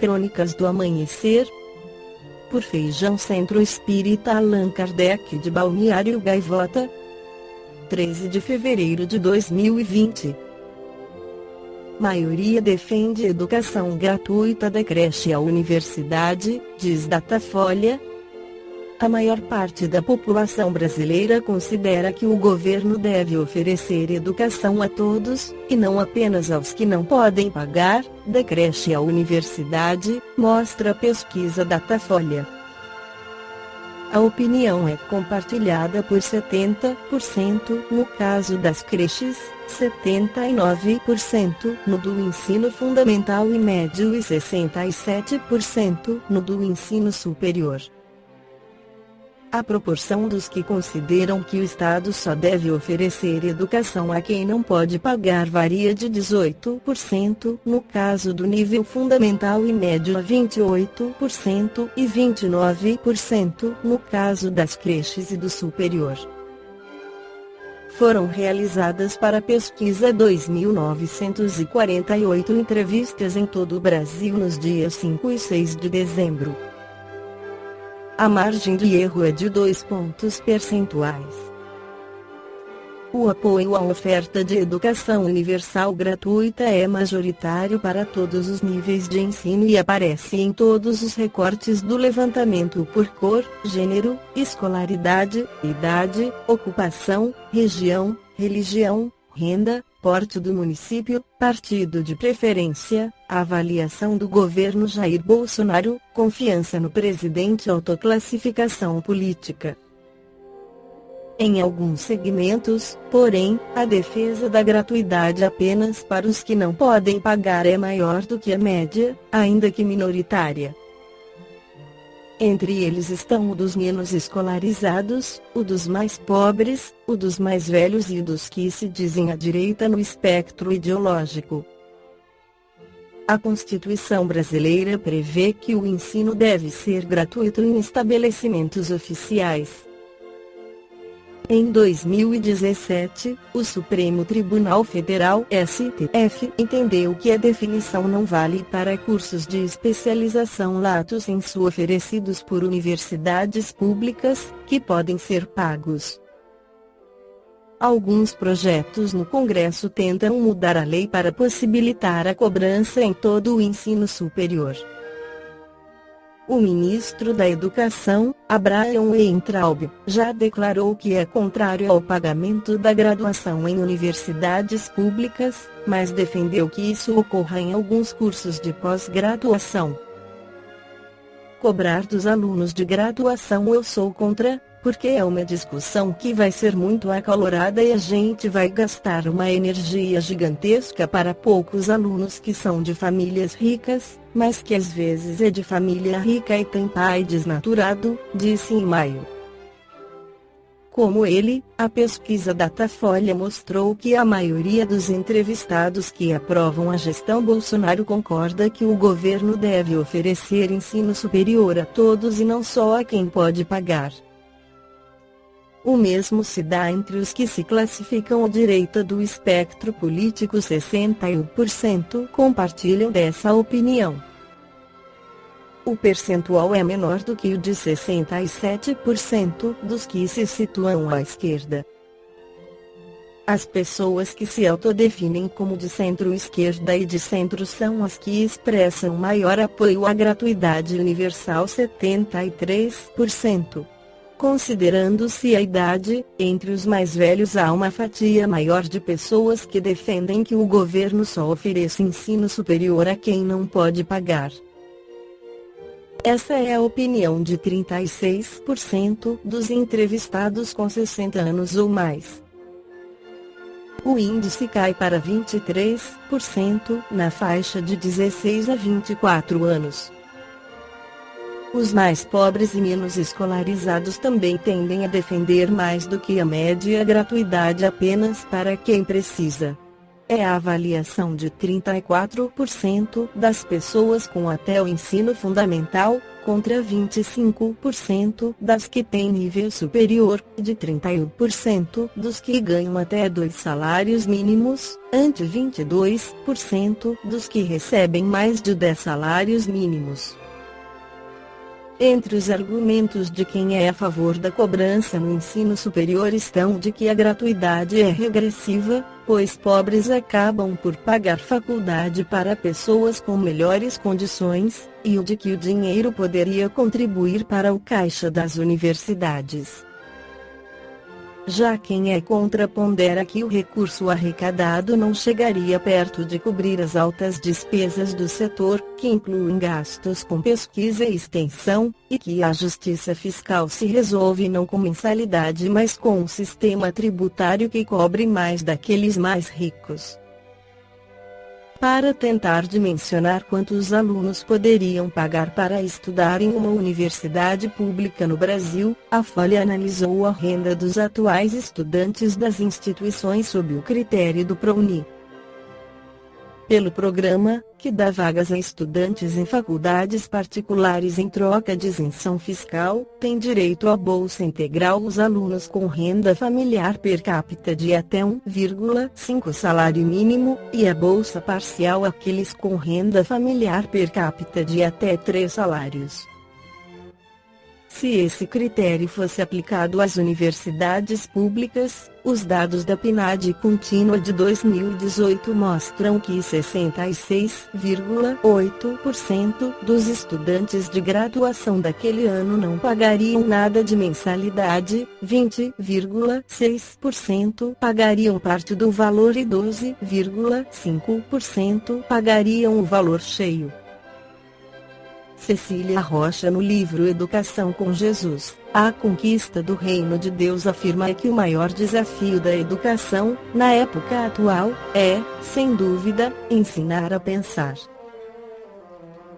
Crônicas do Amanhecer, por Feijão Centro Espírita Allan Kardec de Balneário Gaivota, 13 de fevereiro de 2020. Maioria defende educação gratuita da creche à universidade, diz Datafolha. A maior parte da população brasileira considera que o governo deve oferecer educação a todos, e não apenas aos que não podem pagar, da creche à universidade, mostra a pesquisa Datafolha. A opinião é compartilhada por 70%, no caso das creches, 79% no do ensino fundamental e médio e 67% no do ensino superior. A proporção dos que consideram que o Estado só deve oferecer educação a quem não pode pagar varia de 18% no caso do nível fundamental e médio a 28% e 29% no caso das creches e do superior. Foram realizadas para a pesquisa 2.948 entrevistas em todo o Brasil nos dias 5 e 6 de dezembro. A margem de erro é de 2 pontos percentuais. O apoio à oferta de educação universal gratuita é majoritário para todos os níveis de ensino e aparece em todos os recortes do levantamento por cor, gênero, escolaridade, idade, ocupação, região, religião, renda, porte do município, partido de preferência, avaliação do governo Jair Bolsonaro, confiança no presidente, autoclassificação política. Em alguns segmentos, porém, a defesa da gratuidade apenas para os que não podem pagar é maior do que a média, ainda que minoritária. Entre eles estão o dos menos escolarizados, o dos mais pobres, o dos mais velhos e dos que se dizem à direita no espectro ideológico. A Constituição brasileira prevê que o ensino deve ser gratuito em estabelecimentos oficiais. Em 2017, o Supremo Tribunal Federal (STF) entendeu que a definição não vale para cursos de especialização lato sensu oferecidos por universidades públicas, que podem ser pagos. Alguns projetos no Congresso tentam mudar a lei para possibilitar a cobrança em todo o ensino superior. O ministro da Educação, Abraham Weintraub, já declarou que é contrário ao pagamento da graduação em universidades públicas, mas defendeu que isso ocorra em alguns cursos de pós-graduação. Cobrar dos alunos de graduação eu sou contra, porque é uma discussão que vai ser muito acalorada e a gente vai gastar uma energia gigantesca para poucos alunos que são de famílias ricas, mas que às vezes é de família rica e tem pai desnaturado, disse em maio. Como ele, a pesquisa Datafolha mostrou que a maioria dos entrevistados que aprovam a gestão Bolsonaro concorda que o governo deve oferecer ensino superior a todos e não só a quem pode pagar. O mesmo se dá entre os que se classificam à direita do espectro político. 61% compartilham dessa opinião. O percentual é menor do que o de 67% dos que se situam à esquerda. As pessoas que se autodefinem como de centro-esquerda e de centro são as que expressam maior apoio à gratuidade universal. 73%. Considerando-se a idade, entre os mais velhos há uma fatia maior de pessoas que defendem que o governo só ofereça ensino superior a quem não pode pagar. Essa é a opinião de 36% dos entrevistados com 60 anos ou mais. O índice cai para 23%, na faixa de 16 a 24 anos. Os mais pobres e menos escolarizados também tendem a defender mais do que a média a gratuidade apenas para quem precisa. É a avaliação de 34% das pessoas com até o ensino fundamental, contra 25% das que têm nível superior, e de 31% dos que ganham até 2 salários mínimos, ante 22% dos que recebem mais de 10 salários mínimos. Entre os argumentos de quem é a favor da cobrança no ensino superior estão de que a gratuidade é regressiva, pois pobres acabam por pagar faculdade para pessoas com melhores condições, e o de que o dinheiro poderia contribuir para o caixa das universidades. Já quem é contra pondera que o recurso arrecadado não chegaria perto de cobrir as altas despesas do setor, que incluem gastos com pesquisa e extensão, e que a justiça fiscal se resolve não com mensalidade mas com um sistema tributário que cobre mais daqueles mais ricos. Para tentar dimensionar quanto os alunos poderiam pagar para estudar em uma universidade pública no Brasil, a Folha analisou a renda dos atuais estudantes das instituições sob o critério do ProUni. Pelo programa, que dá vagas a estudantes em faculdades particulares em troca de isenção fiscal, tem direito à bolsa integral os alunos com renda familiar per capita de até 1,5 salário mínimo, e a bolsa parcial aqueles com renda familiar per capita de até 3 salários. Se esse critério fosse aplicado às universidades públicas, os dados da PNAD contínua de 2018 mostram que 66,8% dos estudantes de graduação daquele ano não pagariam nada de mensalidade, 20,6% pagariam parte do valor e 12,5% pagariam o valor cheio. Cecília Rocha no livro Educação com Jesus, A Conquista do Reino de Deus afirma que o maior desafio da educação, na época atual, é, sem dúvida, ensinar a pensar.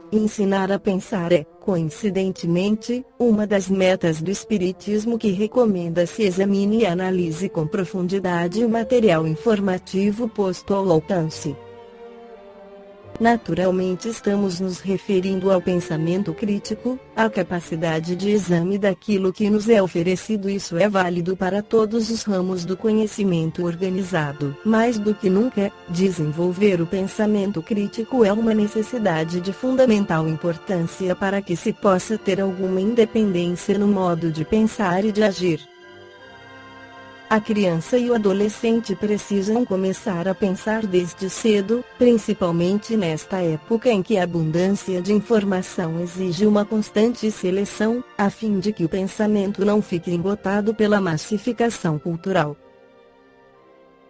Ensinar a pensar é, coincidentemente, uma das metas do Espiritismo que recomenda se examine e analise com profundidade o material informativo posto ao alcance. Naturalmente estamos nos referindo ao pensamento crítico, à capacidade de exame daquilo que nos é oferecido. Isso é válido para todos os ramos do conhecimento organizado. Mais do que nunca, desenvolver o pensamento crítico é uma necessidade de fundamental importância para que se possa ter alguma independência no modo de pensar e de agir. A criança e o adolescente precisam começar a pensar desde cedo, principalmente nesta época em que a abundância de informação exige uma constante seleção, a fim de que o pensamento não fique embotado pela massificação cultural.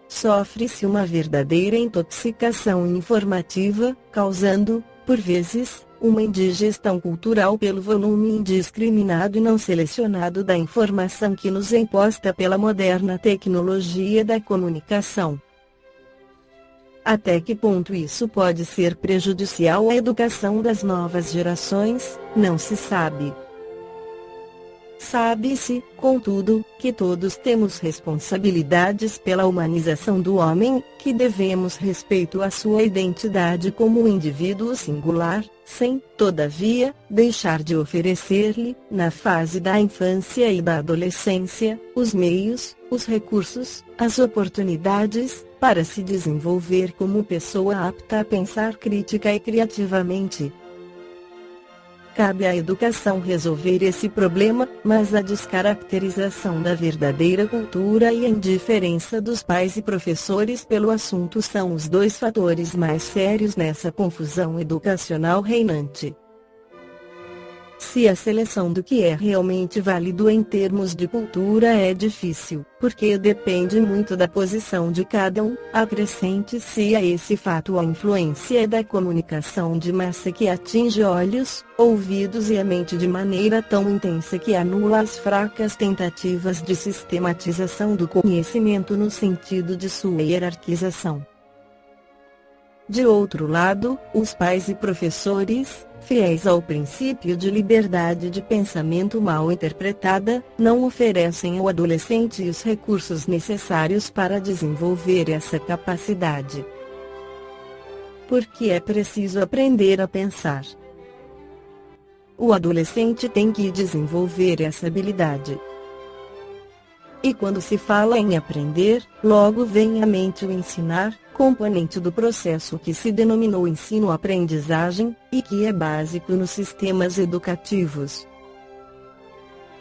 Sofre-se uma verdadeira intoxicação informativa, causando, por vezes, uma indigestão cultural pelo volume indiscriminado e não selecionado da informação que nos é imposta pela moderna tecnologia da comunicação. Até que ponto isso pode ser prejudicial à educação das novas gerações, não se sabe. Sabe-se, contudo, que todos temos responsabilidades pela humanização do homem, que devemos respeito à sua identidade como indivíduo singular, sem, todavia, deixar de oferecer-lhe, na fase da infância e da adolescência, os meios, os recursos, as oportunidades, para se desenvolver como pessoa apta a pensar crítica e criativamente. Cabe à educação resolver esse problema, mas a descaracterização da verdadeira cultura e a indiferença dos pais e professores pelo assunto são os dois fatores mais sérios nessa confusão educacional reinante. Se a seleção do que é realmente válido em termos de cultura é difícil, porque depende muito da posição de cada um, acrescente-se a esse fato a influência da comunicação de massa que atinge olhos, ouvidos e a mente de maneira tão intensa que anula as fracas tentativas de sistematização do conhecimento no sentido de sua hierarquização. De outro lado, os pais e professores, fiéis ao princípio de liberdade de pensamento mal interpretada, não oferecem ao adolescente os recursos necessários para desenvolver essa capacidade. Porque é preciso aprender a pensar. o adolescente tem que desenvolver essa habilidade. E quando se fala em aprender, logo vem à mente o ensinar, componente do processo que se denominou ensino-aprendizagem, e que é básico nos sistemas educativos.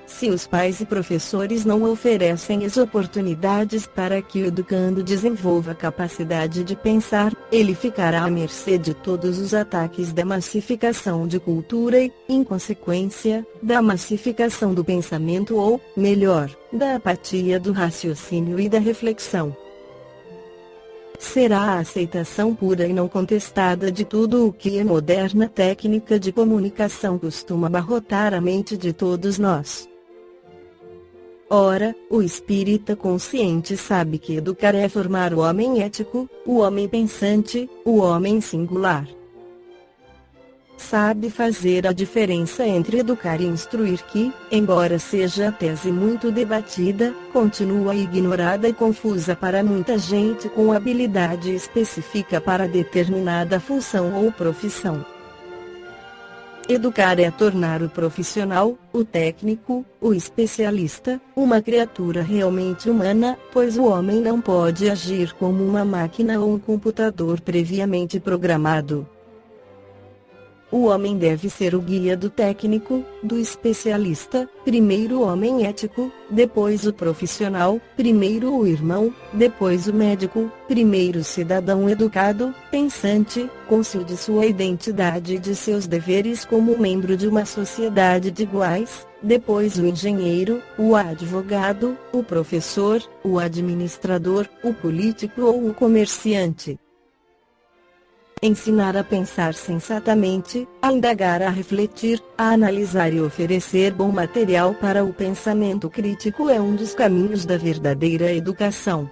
Se os pais e professores não oferecem as oportunidades para que o educando desenvolva a capacidade de pensar, ele ficará à mercê de todos os ataques da massificação de cultura e, em consequência, da massificação do pensamento ou, melhor, da apatia do raciocínio e da reflexão. Será a aceitação pura e não contestada de tudo o que a moderna técnica de comunicação costuma abarrotar a mente de todos nós. Ora, o espírita consciente sabe que educar é formar o homem ético, o homem pensante, o homem singular. Sabe fazer a diferença entre educar e instruir que, embora seja a tese muito debatida, continua ignorada e confusa para muita gente com habilidade específica para determinada função ou profissão. Educar é tornar o profissional, o técnico, o especialista, uma criatura realmente humana, pois o homem não pode agir como uma máquina ou um computador previamente programado. O homem deve ser o guia do técnico, do especialista, primeiro o homem ético, depois o profissional, primeiro o irmão, depois o médico, primeiro o cidadão educado, pensante, cônscio de sua identidade e de seus deveres como membro de uma sociedade de iguais, depois o engenheiro, o advogado, o professor, o administrador, o político ou o comerciante. Ensinar a pensar sensatamente, a indagar, a refletir, a analisar e oferecer bom material para o pensamento crítico é um dos caminhos da verdadeira educação.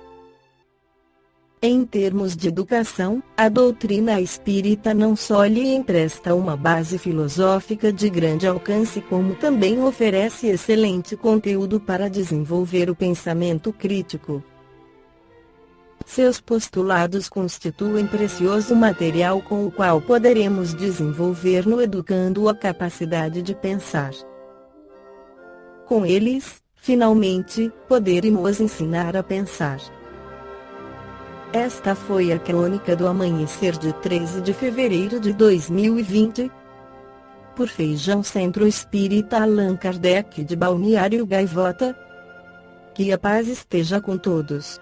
Em termos de educação, a doutrina espírita não só lhe empresta uma base filosófica de grande alcance, como também oferece excelente conteúdo para desenvolver o pensamento crítico. Seus postulados constituem precioso material com o qual poderemos desenvolver no educando a capacidade de pensar. Com eles, finalmente, poderemos ensinar a pensar. Esta foi a crônica do amanhecer de 13 de fevereiro de 2020. Por Feijão Centro Espírita Allan Kardec de Balneário Gaivota. Que a paz esteja com todos.